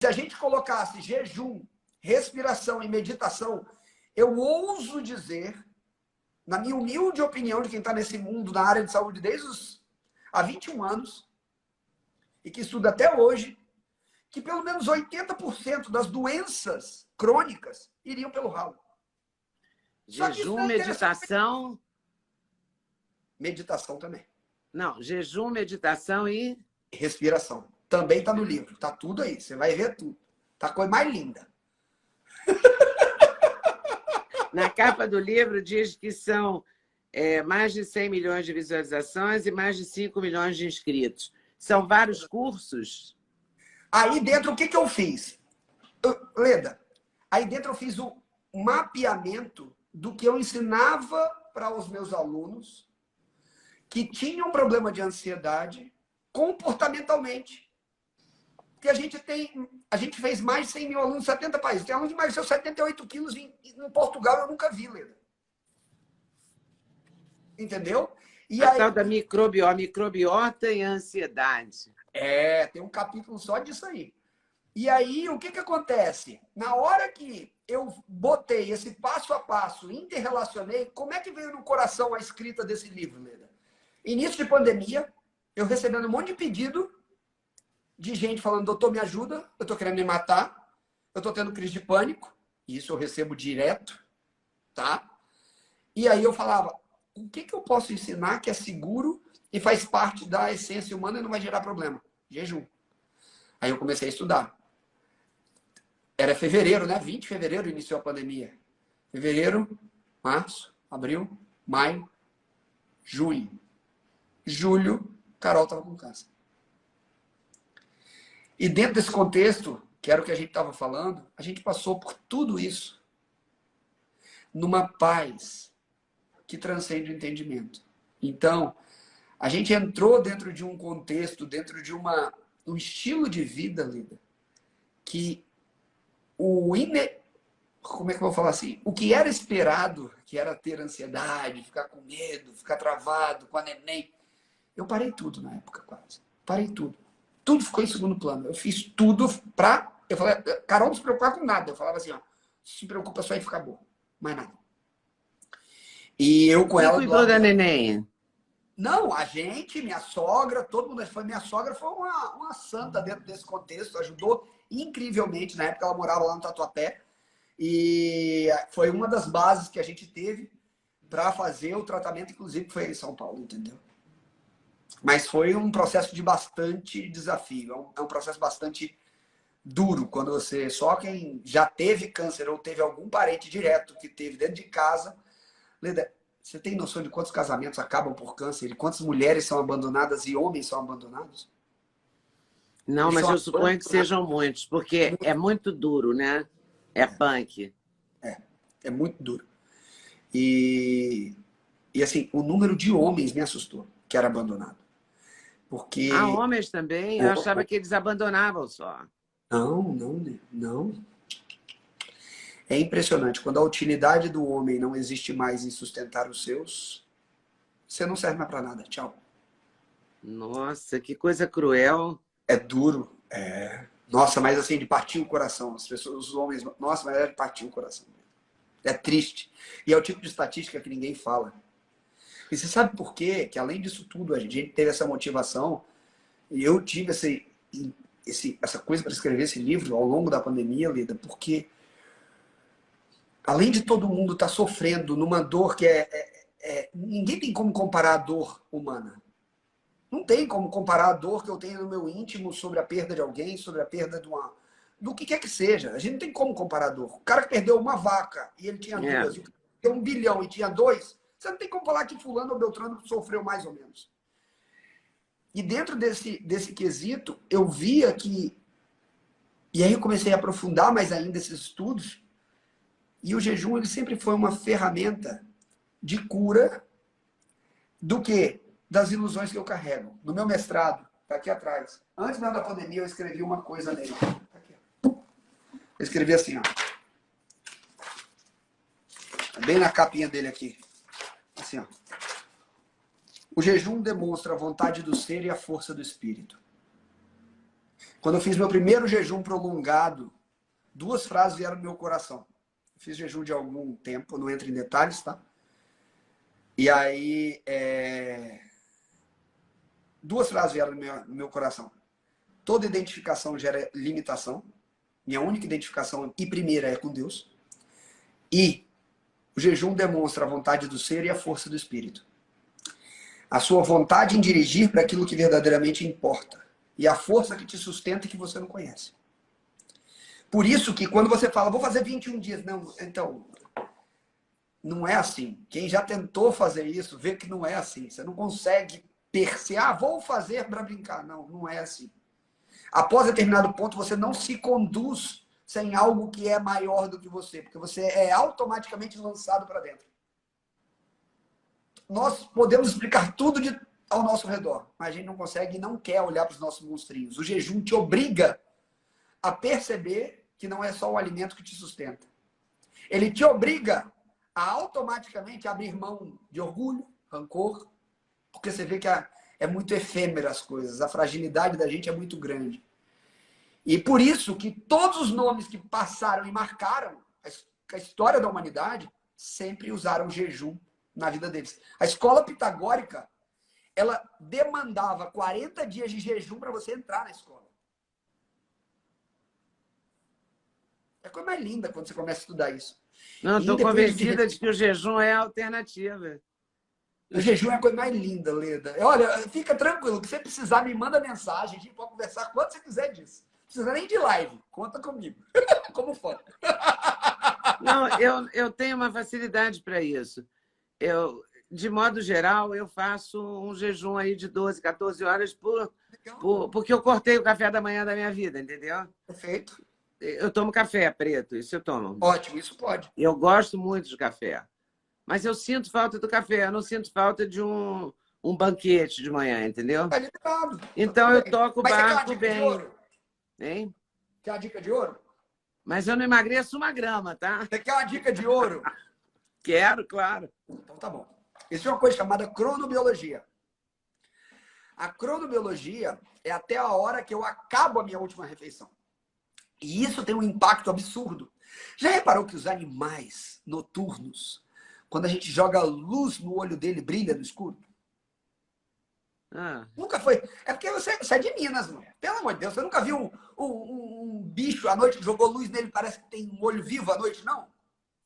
Se a gente colocasse jejum, respiração e meditação, eu ouso dizer, na minha humilde opinião de quem está nesse mundo, na área de saúde há 21 anos, e que estuda até hoje, que pelo menos 80% das doenças crônicas iriam pelo ralo. Jejum, meditação... Meditação também. Não, jejum, meditação e... Respiração. Também está no livro. Está tudo aí. Você vai ver tudo. Tá a coisa mais linda. Na capa do livro diz que são mais de 100 milhões de visualizações e mais de 5 milhões de inscritos. São vários cursos? Aí dentro, o que eu fiz? Leda, aí dentro eu fiz um mapeamento do que eu ensinava para os meus alunos que tinham problema de ansiedade comportamentalmente. Porque a gente fez mais de 100 mil alunos em 70 países. Tem aluno que emagreceu 78 quilos em Portugal, eu nunca vi, Leda. Entendeu? E a aí, tal da microbiota e ansiedade. Tem um capítulo só disso aí. E aí, o que acontece? Na hora que eu botei esse passo a passo, interrelacionei, como é que veio no coração a escrita desse livro, Leda? Início de pandemia, eu recebendo um monte de pedido de gente falando, doutor, me ajuda, eu tô querendo me matar, eu tô tendo crise de pânico, isso eu recebo direto, tá? E aí eu falava, o que eu posso ensinar que é seguro e faz parte da essência humana e não vai gerar problema? Jejum. Aí eu comecei a estudar. Era fevereiro, né? 20 de fevereiro iniciou a pandemia. Fevereiro, março, abril, maio, junho. Julho, Carol estava com câncer. E dentro desse contexto, que era o que a gente estava falando, a gente passou por tudo isso numa paz que transcende o entendimento. Então, a gente entrou dentro de um contexto, dentro de um estilo de vida, Lida, que como é que eu vou falar assim? O que era esperado, que era ter ansiedade, ficar com medo, ficar travado com a neném, eu parei tudo na época, quase. Parei tudo. Tudo ficou em segundo plano. Eu fiz tudo pra... Eu falei, Carol, não se preocupar com nada. Eu falava assim, ó, se preocupa só em ficar boa. Mais nada. E eu com ela... Quem cuidou da neném? Não, a gente, minha sogra, todo mundo... Minha sogra foi uma santa dentro desse contexto. Ajudou incrivelmente. Na época ela morava lá no Tatuapé. E foi uma das bases que a gente teve para fazer o tratamento, inclusive, que foi em São Paulo, entendeu? Mas foi um processo de bastante desafio. É um processo bastante duro. Quando só quem já teve câncer ou teve algum parente direto que teve dentro de casa. Leda, você tem noção de quantos casamentos acabam por câncer? E quantas mulheres são abandonadas e homens são abandonados? Não, mas eu suponho que sejam muitos, porque é muito duro, né? É punk. É muito duro. E assim, o número de homens me assustou, que era abandonado. Porque... Ah, homens também? Eu achava que eles abandonavam só. Não. É impressionante. Quando a utilidade do homem não existe mais em sustentar os seus, você não serve mais para nada. Tchau. Nossa, que coisa cruel. É duro. Nossa, mas assim, de partir o coração. As pessoas, os homens... Nossa, mas é de partir o coração. É triste. E é o tipo de estatística que ninguém fala. E você sabe por quê? Que além disso tudo, a gente teve essa motivação. E eu tive essa coisa para escrever esse livro ao longo da pandemia, Lida, porque além de todo mundo estar sofrendo numa dor que ninguém tem como comparar a dor humana. Não tem como comparar a dor que eu tenho no meu íntimo sobre a perda de alguém, sobre a perda do que quer que seja. A gente não tem como comparar a dor. O cara que perdeu uma vaca e ele tinha duas, e o cara que perdeu 1 bilhão e tinha 2, você não tem como falar que fulano ou beltrano sofreu mais ou menos. E dentro desse quesito, eu via que... E aí eu comecei a aprofundar mais ainda esses estudos. E o jejum, ele sempre foi uma ferramenta de cura do quê? Das ilusões que eu carrego. No meu mestrado, tá aqui atrás. Antes mesmo da pandemia, eu escrevi uma coisa nele. Tá aqui, ó. Eu escrevi assim, ó. Bem na capinha dele aqui. Assim, ó. O jejum demonstra a vontade do ser e a força do espírito. Quando eu fiz meu primeiro jejum prolongado, 2 frases vieram no meu coração. Eu fiz jejum de algum tempo, não entro em detalhes, tá? E aí, 2 frases vieram no meu coração. Toda identificação gera limitação. Minha única identificação e primeira é com Deus. E o jejum demonstra a vontade do ser e a força do espírito. A sua vontade em dirigir para aquilo que verdadeiramente importa. E a força que te sustenta e que você não conhece. Por isso que quando você fala, vou fazer 21 dias. Não, então, não é assim. Quem já tentou fazer isso, vê que não é assim. Você não consegue perceber, vou fazer para brincar. Não, não é assim. Após determinado ponto, você não se conduz sem algo que é maior do que você, porque você é automaticamente lançado para dentro. Nós podemos explicar tudo ao nosso redor, mas a gente não consegue e não quer olhar para os nossos monstrinhos. O jejum te obriga a perceber que não é só o alimento que te sustenta. Ele te obriga a automaticamente abrir mão de orgulho, rancor, porque você vê que é muito efêmera as coisas, a fragilidade da gente é muito grande. E por isso que todos os nomes que passaram e marcaram a história da humanidade sempre usaram jejum na vida deles. A escola pitagórica, ela demandava 40 dias de jejum para você entrar na escola. É a coisa mais linda quando você começa a estudar isso. Não, estou convencida de que o jejum é a alternativa. O jejum é a coisa mais linda, Leda. Olha, fica tranquilo, que você precisar, me manda mensagem, a gente pode conversar quando você quiser disso. Não precisa nem de live, conta comigo. Como for. Não, eu tenho uma facilidade para isso. De modo geral, eu faço um jejum aí de 12, 14 horas porque eu cortei o café da manhã da minha vida, entendeu? Perfeito. Eu tomo café preto, isso eu tomo. Ótimo, isso pode. Eu gosto muito de café. Mas eu sinto falta do café, eu não sinto falta de um banquete de manhã, entendeu? Tá liberado. Então eu toco o barco bem. bem. Hein? Quer uma dica de ouro? Mas eu não emagreço 1 grama, tá? Você quer uma dica de ouro? Quero, claro. Então tá bom. Isso é uma coisa chamada cronobiologia. A cronobiologia é até a hora que eu acabo a minha última refeição. E isso tem um impacto absurdo. Já reparou que os animais noturnos, quando a gente joga luz no olho dele, brilha no escuro? Nunca foi. É porque você é de Minas, mano. Pelo amor de Deus, você nunca viu um bicho à noite que jogou luz nele, parece que tem um olho vivo à noite, não?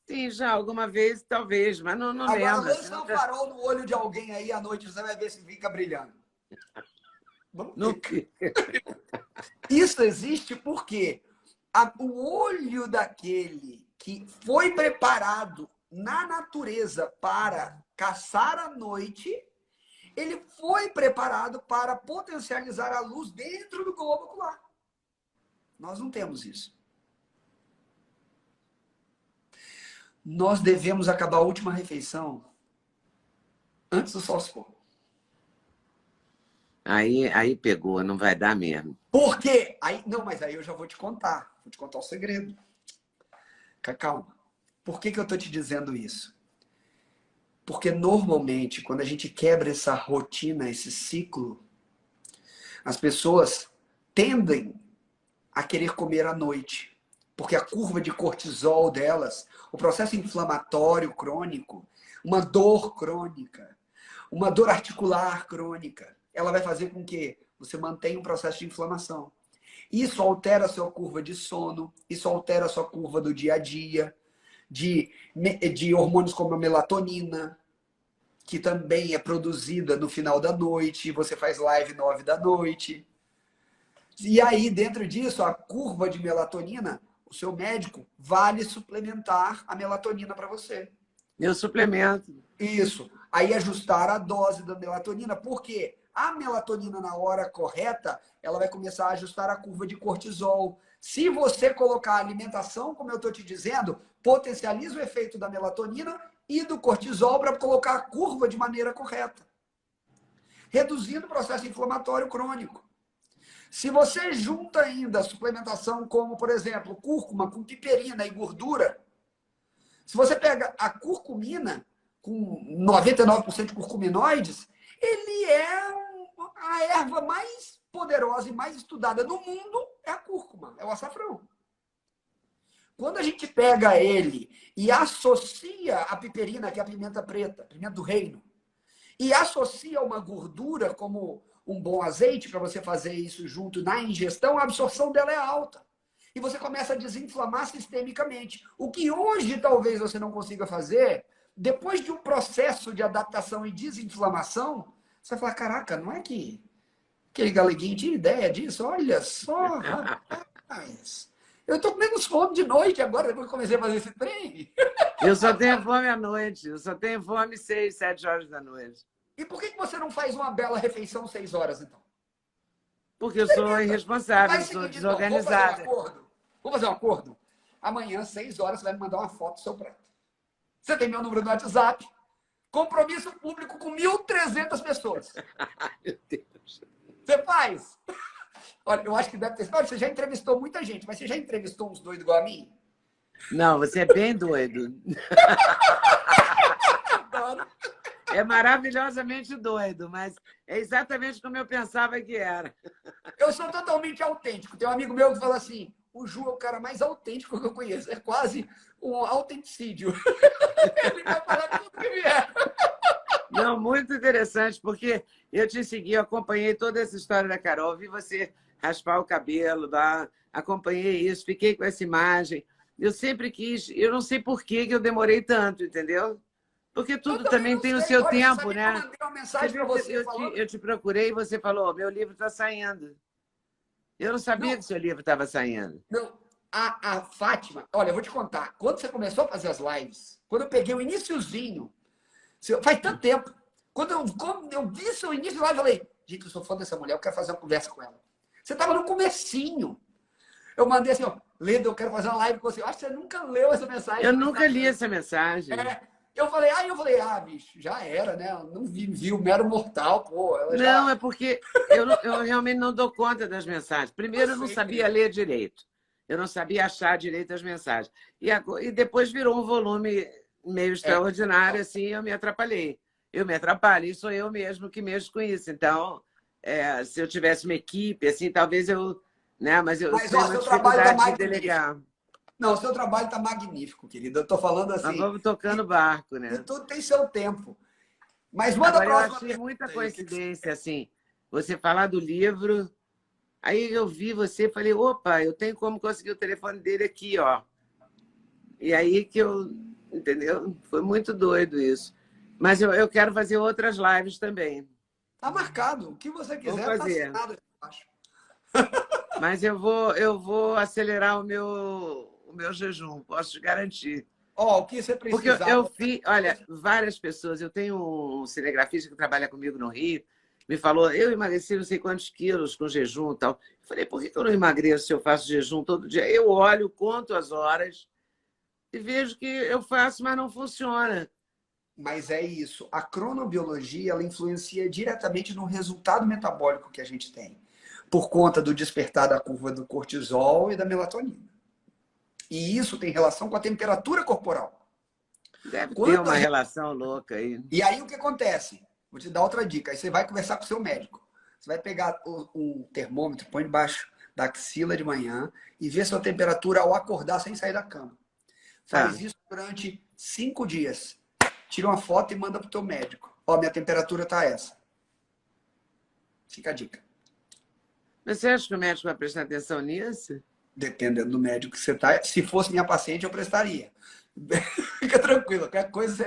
Sim, já alguma vez, talvez, mas não lembro. Agora, lança um farol no olho de alguém aí à noite, você vai ver se fica brilhando. Não fica. Isso existe porque o olho daquele que foi preparado na natureza para caçar à noite, ele foi preparado para potencializar a luz dentro do globo ocular. Nós não temos isso. Nós devemos acabar a última refeição antes do sol se pôr. Aí pegou, não vai dar mesmo. Por quê? Não, mas aí eu já vou te contar. Vou te contar o segredo. Calma. Por que eu estou te dizendo isso? Porque normalmente, quando a gente quebra essa rotina, esse ciclo, as pessoas tendem a querer comer à noite. Porque a curva de cortisol delas, o processo inflamatório crônico, uma dor crônica, uma dor articular crônica, ela vai fazer com que você mantenha um processo de inflamação. Isso altera a sua curva de sono, isso altera a sua curva do dia a dia, de hormônios como a melatonina, que também é produzida no final da noite, você faz live 9 da noite. E aí, dentro disso, a curva de melatonina, o seu médico vale suplementar a melatonina para você. Eu suplemento. Isso. Aí ajustar a dose da melatonina, porque a melatonina na hora correta, ela vai começar a ajustar a curva de cortisol. Se você colocar a alimentação, como eu estou te dizendo, potencializa o efeito da melatonina e do cortisol para colocar a curva de maneira correta, reduzindo o processo inflamatório crônico. Se você junta ainda a suplementação como, por exemplo, cúrcuma com piperina e gordura, se você pega a curcumina, com 99% de curcuminoides, ele é a erva mais poderosa e mais estudada no mundo é a cúrcuma, é o açafrão. Quando a gente pega ele e associa a piperina, que é a pimenta preta, pimenta do reino, e associa uma gordura como um bom azeite para você fazer isso junto na ingestão, a absorção dela é alta. E você começa a desinflamar sistemicamente. O que hoje talvez você não consiga fazer, depois de um processo de adaptação e desinflamação, você vai falar, caraca, não é que aquele galeguinho tinha ideia disso? Olha só, rapaz. Eu tô com menos fome de noite agora, depois que comecei a fazer esse trem. Eu só tenho fome à noite. Eu só tenho fome 6, 7 horas da noite. E por que você não faz uma bela refeição 6 horas, então? Porque eu sou irresponsável, eu sou desorganizada. Então, vamos fazer um acordo? Amanhã, 6 horas, você vai me mandar uma foto do seu prato. Você tem meu número no WhatsApp. Compromisso público com 1.300 pessoas. Meu Deus. Você faz? Olha, eu acho que deve ter... Olha, você já entrevistou muita gente, mas você já entrevistou uns doidos igual a mim? Não, você é bem doido. Adoro. É maravilhosamente doido, mas é exatamente como eu pensava que era. Eu sou totalmente autêntico. Tem um amigo meu que fala assim, o Ju é o cara mais autêntico que eu conheço. É quase um autenticídio. Ele vai falar tudo que vier. Não, muito interessante, porque eu te segui, eu acompanhei toda essa história da Carol, vi você raspar o cabelo lá, acompanhei isso, fiquei com essa imagem. Eu sempre quis, eu não sei por que eu demorei tanto, entendeu? Porque tudo também tem o seu tempo, né? Eu mandei uma mensagem para você eu te procurei e você falou, meu livro está saindo. Eu não sabia que seu livro estava saindo. Não, a Fátima, olha, eu vou te contar. Quando você começou a fazer as lives, quando eu peguei o iniciozinho, faz tanto tempo, quando eu vi seu início de live, eu falei, gente, eu sou fã dessa mulher, eu quero fazer uma conversa com ela. Você estava no comecinho. Eu mandei assim, ó, Leda, eu quero fazer uma live com você. Eu acho que você nunca leu essa mensagem. Eu nunca li essa mensagem. Eu falei, bicho, já era, né? Eu não vi o mero mortal, pô. Não, é porque eu realmente não dou conta das mensagens. Primeiro, eu não sabia ler direito. Eu não sabia achar direito as mensagens. E depois virou um volume meio extraordinário, assim, eu me atrapalhei. Eu me atrapalho, e sou eu mesmo que mexo com isso. Então, se eu tivesse uma equipe, assim, talvez eu... Né? Mas eu tenho uma dificuldade de delegar. Não, o seu trabalho está magnífico, querido. Eu estou falando assim... Nós vamos tocando barco, né? E tudo tem seu tempo. Mas manda a próxima. Eu achei muita coincidência, assim, você falar do livro, aí eu vi você, falei, opa, eu tenho como conseguir o telefone dele aqui, ó. E aí que eu... Entendeu? Foi muito doido isso. Mas eu quero fazer outras lives também. Tá marcado. O que você quiser, vou fazer. Tá assinado, eu acho. Mas eu vou acelerar o meu jejum, posso te garantir. O que você precisar. Porque eu fiz, olha, várias pessoas, eu tenho um cinegrafista que trabalha comigo no Rio, me falou, eu emagreci não sei quantos quilos com jejum e tal. Eu falei, por que eu não emagreço se eu faço jejum todo dia? Eu olho, conto as horas e vejo que eu faço, mas não funciona. Mas é isso. A cronobiologia, ela influencia diretamente no resultado metabólico que a gente tem, por conta do despertar da curva do cortisol e da melatonina. E isso tem relação com a temperatura corporal. Deve ter uma relação louca aí. E aí o que acontece? Vou te dar outra dica. Aí você vai conversar com o seu médico. Você vai pegar o termômetro, põe debaixo da axila de manhã e ver sua temperatura ao acordar sem sair da cama. Faz isso durante 5 dias. Tira uma foto e manda para o teu médico. Minha temperatura tá essa. Fica a dica. Mas você acha que o médico vai prestar atenção nisso? Dependendo do médico que você tá. Se fosse minha paciente, eu prestaria. Fica tranquilo. Qualquer coisa,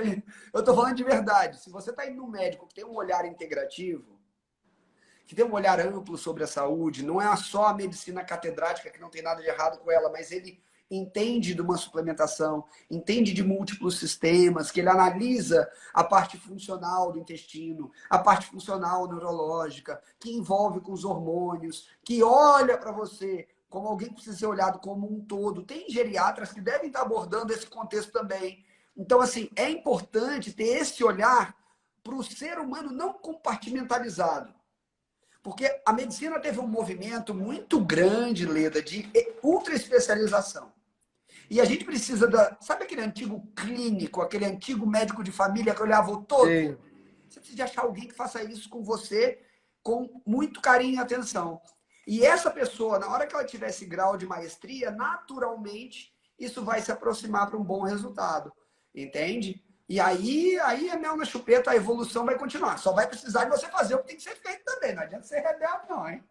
eu tô falando de verdade. Se você tá indo num médico que tem um olhar integrativo, que tem um olhar amplo sobre a saúde, não é só a medicina catedrática, que não tem nada de errado com ela, mas ele entende de uma suplementação, entende de múltiplos sistemas, que ele analisa a parte funcional do intestino, a parte funcional neurológica, que envolve com os hormônios, que olha para você como alguém que precisa ser olhado como um todo. Tem geriatras que devem estar abordando esse contexto também. Então, assim, é importante ter esse olhar para o ser humano não compartimentalizado. Porque a medicina teve um movimento muito grande, Leda, de ultra especialização. E a gente precisa Sabe aquele antigo clínico, aquele antigo médico de família que olhava o todo? Sim. Você precisa de achar alguém que faça isso com você com muito carinho e atenção. E essa pessoa, na hora que ela tiver esse grau de maestria, naturalmente, isso vai se aproximar para um bom resultado. Entende? E aí é mel na chupeta, a evolução vai continuar. Só vai precisar de você fazer o que tem que ser feito também. Não adianta ser rebelde, não, hein?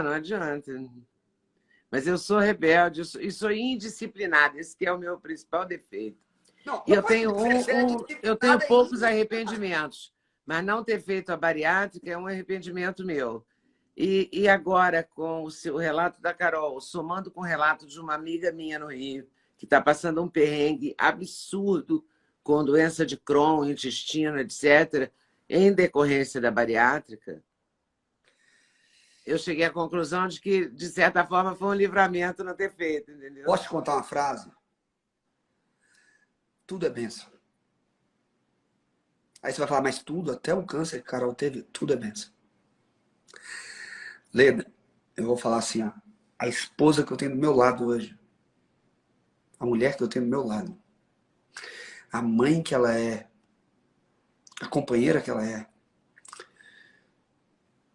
Não adianta. Mas eu sou rebelde e sou indisciplinada. Esse que é o meu principal defeito. Não, E eu tenho poucos arrependimentos. Mas não ter feito a bariátrica é um arrependimento meu. E agora, com o relato da Carol, somando com o relato de uma amiga minha no Rio, que está passando um perrengue absurdo com doença de Crohn, intestino, etc., em decorrência da bariátrica, eu cheguei à conclusão de que, de certa forma, foi um livramento não ter feito, entendeu? Posso te contar uma frase? Tudo é bênção. Aí você vai falar, mas tudo, até o câncer que a Carol teve, tudo é bênção. Leda, eu vou falar assim, ó, a esposa que eu tenho do meu lado hoje, a mulher que eu tenho do meu lado, a mãe que ela é, a companheira que ela é,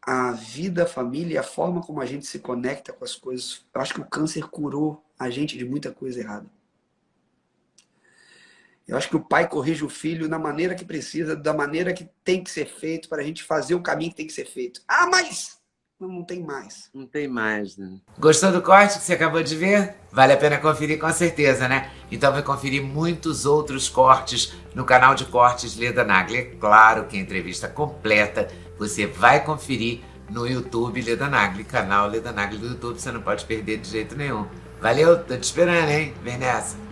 a vida, a família, a forma como a gente se conecta com as coisas. Eu acho que o câncer curou a gente de muita coisa errada. Eu acho que o pai corrige o filho na maneira que precisa, da maneira que tem que ser feito, para a gente fazer o caminho que tem que ser feito. Ah, mas não tem mais. Não tem mais, né? Gostou do corte que você acabou de ver? Vale a pena conferir com certeza, né? Então vai conferir muitos outros cortes no canal de cortes Leda Nagli. É claro que a entrevista completa você vai conferir no YouTube Leda Nagli, canal Leda Nagli do YouTube, você não pode perder de jeito nenhum. Valeu, tô te esperando, hein? Vem nessa!